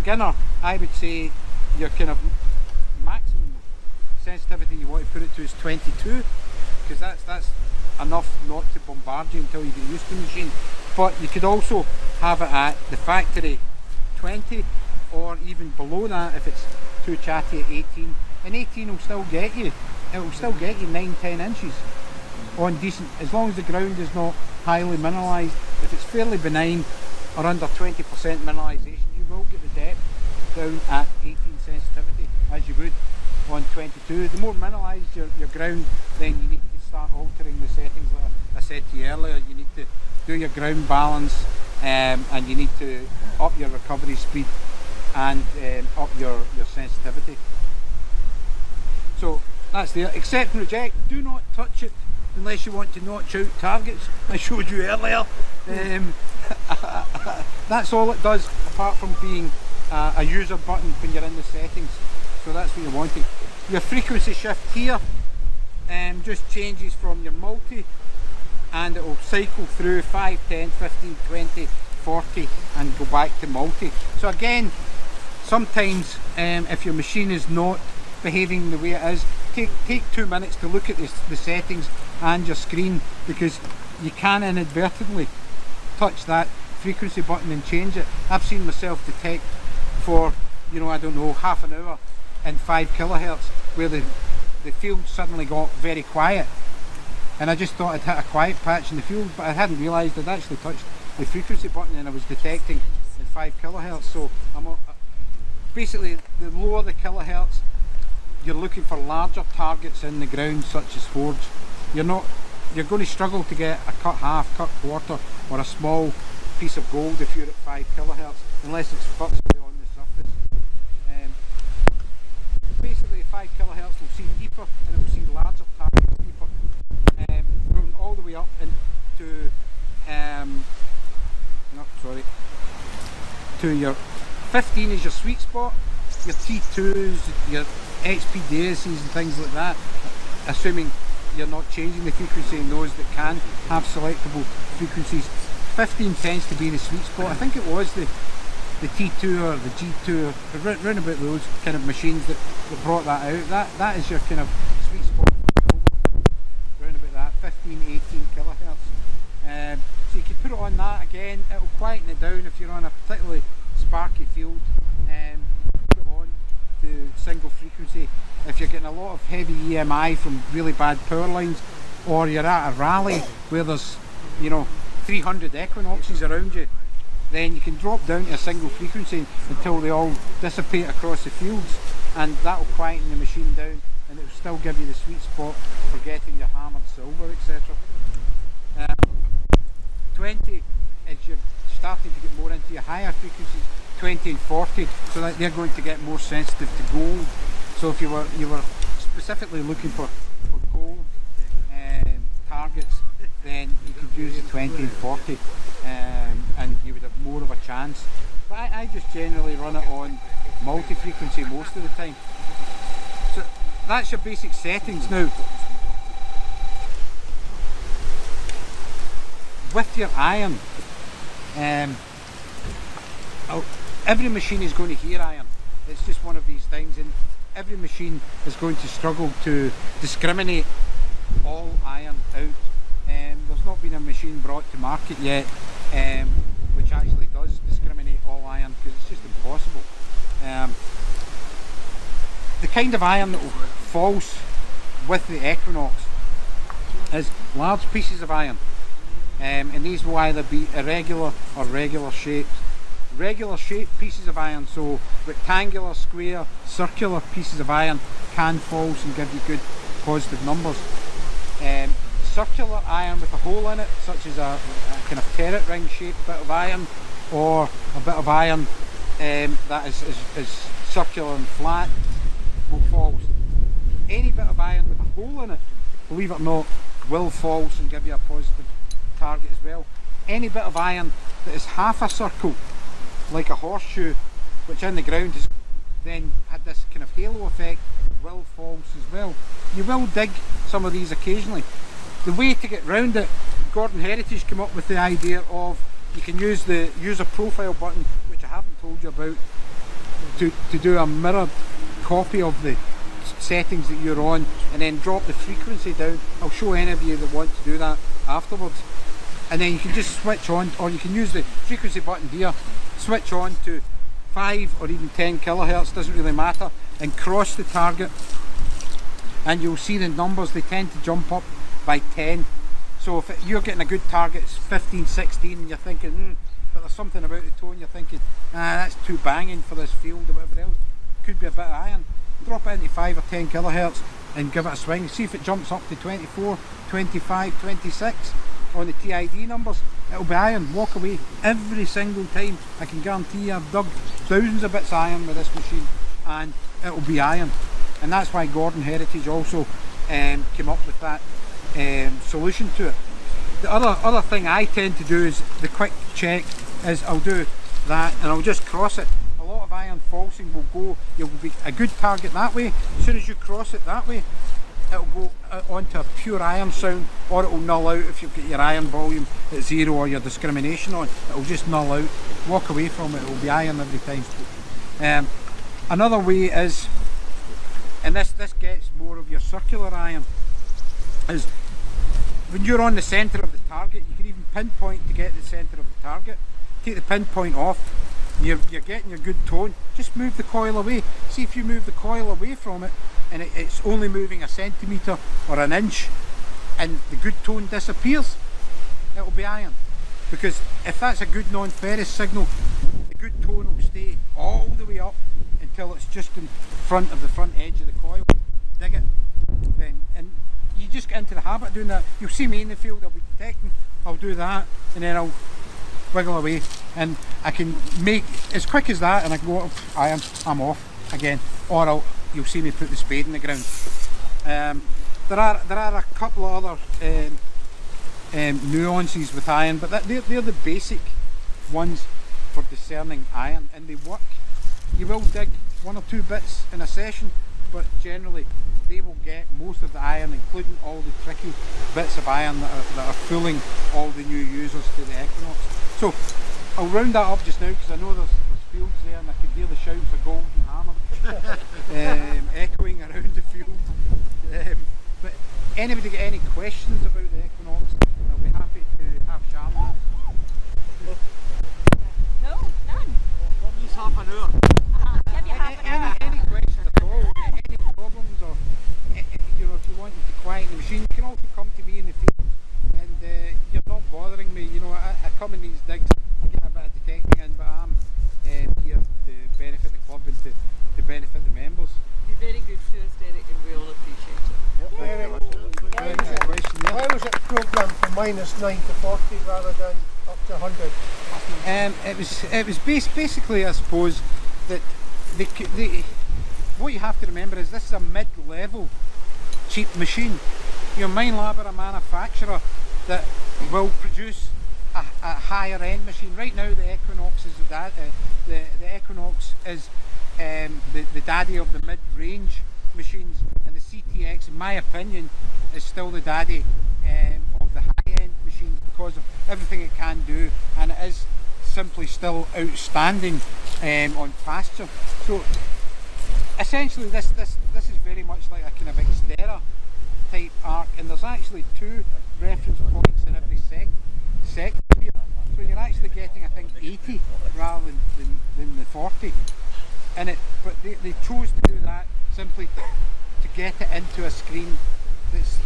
beginner, I would say your kind of maximum sensitivity you want to put it to is 22, because that's enough not to bombard you until you get used to the machine. But you could also have it at the factory 20, or even below that if it's too chatty at 18. And 18 will still get you. It will still get you 9-10 inches on decent, as long as the ground is not highly mineralised. If it's fairly benign or under 20% mineralisation, you will get the depth down at 18 sensitivity as you would on 22. The more mineralised your ground, then you need to start altering the settings like I said to you earlier. You need to do your ground balance, and you need to up your recovery speed and up your sensitivity. So that's there. Accept and reject. Do not touch it unless you want to notch out targets. I showed you earlier. That's all it does, apart from being a user button when you're in the settings. So that's what you're wanting. Your frequency shift here just changes from your multi, and it will cycle through 5, 10, 15, 20, 40 and go back to multi. So again, sometimes if your machine is not behaving the way it is, take 2 minutes to look at the settings and your screen, because you can inadvertently touch that frequency button and change it. I've seen myself detect for, you know, I don't know, half an hour in 5 kilohertz where the field suddenly got very quiet, and I just thought I'd hit a quiet patch in the field, but I hadn't realised I'd actually touched the frequency button and I was detecting in 5 kilohertz. So basically, the lower the kilohertz, you're looking for larger targets in the ground, such as HOARDS. You're going to struggle to get a cut half, cut quarter, or a small piece of gold if you're at 5 kilohertz, unless it's virtually on the surface. Basically, 5 kilohertz will see deeper, and it will see larger targets deeper, going all the way up into to your 15 is your sweet spot, your T2s, your XPDSs and things like that, assuming you're not changing the frequency in those that can have selectable frequencies. 15 tends to be the sweet spot. I think it was the T2 or the G2, or round about those kind of machines that brought that out. That is your kind of sweet spot, round about that, 15, 18 kilohertz. So you could put it on that again, it will quieten it down if you're on a particularly sparky field. Put it on to single frequency. If you're getting a lot of heavy EMI from really bad power lines, or you're at a rally where there's, you know, 300 Equinoxes around you, then you can drop down to a single frequency until they all dissipate across the fields, and that will quieten the machine down, and it will still give you the sweet spot for getting your hammered silver, etc. 20 is you're starting to get more into your higher frequencies, 20 and 40, so that they're going to get more sensitive to gold. So if you were specifically looking for gold targets, then you could use the 20 and 40, and you would have more of a chance. But I just generally run it on multi-frequency most of the time. So that's your basic settings. Now, with your iron, every machine is going to hear iron. It's just one of these things, and every machine is going to struggle to discriminate all iron out. There's not been a machine brought to market yet which actually does discriminate all iron, because it's just impossible. The kind of iron that falls with the Equinox is large pieces of iron, and these will either be irregular or regular shapes. Regular shaped pieces of iron, so rectangular, square, circular pieces of iron, can false and give you good positive numbers. Circular iron with a hole in it, such as a kind of ferret ring shaped bit of iron, or a bit of iron that is circular and flat, will false. Any bit of iron with a hole in it, believe it or not, will false and give you a positive target as well. Any bit of iron that is half a circle, like a horseshoe, which in the ground has then had this kind of halo effect, will false as well. You will dig some of these occasionally. The way to get round it, Gordon Heritage came up with the idea of you can use the user profile button, which I haven't told you about, to do a mirrored copy of the settings that you're on, and then drop the frequency down. I'll show any of you that want to do that afterwards. And then you can just switch on, or you can use the frequency button here, switch on to 5 or even 10 kilohertz, doesn't really matter, and cross the target, and you'll see the numbers, they tend to jump up by 10. So if you're getting a good target, it's 15, 16, and you're thinking, but there's something about the tone, you're thinking, that's too banging for this field or whatever else, could be a bit of iron, drop it into 5 or 10 kilohertz and give it a swing. See if it jumps up to 24, 25, 26 on the TID numbers, it'll be iron. Walk away every single time. I can guarantee you I've dug thousands of bits of iron with this machine and it'll be iron. And that's why Gordon Heritage also came up with that solution to it. The other thing I tend to do is the quick check is I'll do that and I'll just cross it. A lot of iron falsing will go, you'll be a good target that way. As soon as you cross it that way, it'll go onto a pure iron sound, or it will null out if you've got your iron volume at 0 or your discrimination on. It'll just null out. Walk away from it, it'll be iron every time. Another way is, and this gets more of your circular iron, is when you're on the centre of the target, you can even pinpoint to get the centre of the target. Take the pinpoint off, you're getting your good tone, just move the coil away. See if you move the coil away from it and it's only moving a centimetre or an inch and the good tone disappears, it'll be iron. Because if that's a good non-ferrous signal, the good tone will stay all the way up until it's just in front of the front edge of the coil. Dig it. Then, and you just get into the habit of doing that. You'll see me in the field, I'll be detecting, I'll do that, and then I'll wiggle away, and I can make as quick as that, and I go up iron, I'm off again, or you'll see me put the spade in the ground. There are a couple of other nuances with iron, but they're the basic ones for discerning iron, and they work. You will dig 1 or 2 bits in a session, but generally they will get most of the iron, including all the tricky bits of iron that are fooling all the new users to the Equinox. So I'll round that up just now because I know there's fields there and I can hear the shouts of gold and hammer echoing around the field. But anybody got any questions about the Equinox, I'll be happy to have Charlotte. No, none. He's half an hour. Give you half an hour. Any questions at all, any problems, or you know, if you want to quiet the machine, you can also come to me in the field and you're not bothering me. You know, I come in these digs, I get a bit of detecting in, but I'm here to benefit the club and to benefit the members. You're very good to us, Derek, and we all appreciate it. Yep, very much. Very good question, yeah. Why was it programmed from -9 to 40 rather than up to 100? It was basically, I suppose, that what you have to remember is this is a mid-level cheap machine. Your Minelab are a manufacturer that will produce a higher end machine. Right now the Equinox is the Equinox is the daddy of the mid-range machines, and the CTX, in my opinion, is still the daddy of the high-end machines because of everything it can do, and it is simply still outstanding on pasture. So essentially this is very much like a kind of Xterra type arc, and there's actually 2 reference points in every sector here, so you're actually getting, I think, 80 rather than the 40 in it. But they chose to do that simply to get it into a screen that's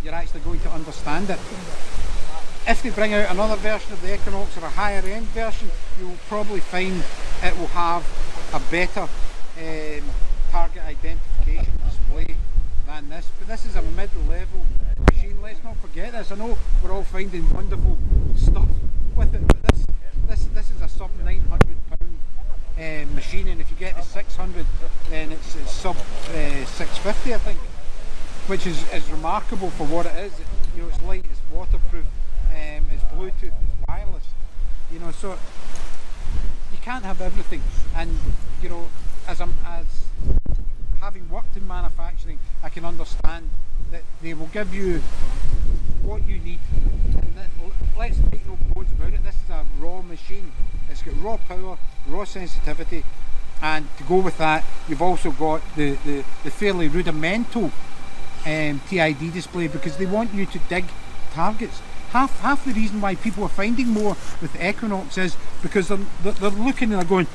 you're actually going to understand it. If they bring out another version of the Equinox or a higher end version, you'll probably find it will have a better target identification display than this. But this is a mid-level machine, let's not forget this. I know we're all finding wonderful stuff with it, but this is a sub £900 machine, and if you get the 600 then it's sub 650, I think, which is remarkable for what it is. You know, it's light, it's waterproof, it's Bluetooth, it's wireless, you know, so you can't have everything. And you know, as having worked in manufacturing, I can understand that they will give you what you need. And let's make no bones about it, this is a raw machine. It's got raw power, raw sensitivity, and to go with that, you've also got the fairly rudimental TID display, because they want you to dig targets. Half the reason why people are finding more with the Equinox is because they're looking and they're going,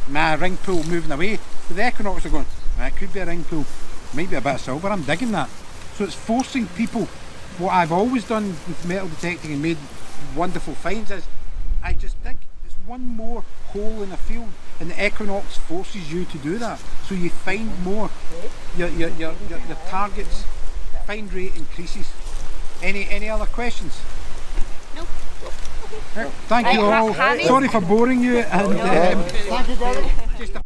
nah, ring pull moving away. But the Equinox are going, that could be a ring pull, might be a bit of silver, I'm digging that. So it's forcing people, what I've always done with metal detecting and made wonderful finds is, I just dig. It's one more hole in a field, and the Equinox forces you to do that. So you find more, your targets, find rate increases. Any other questions? No. Thank you all. Hanny? Sorry for boring you. And, Thank you, Gary. just a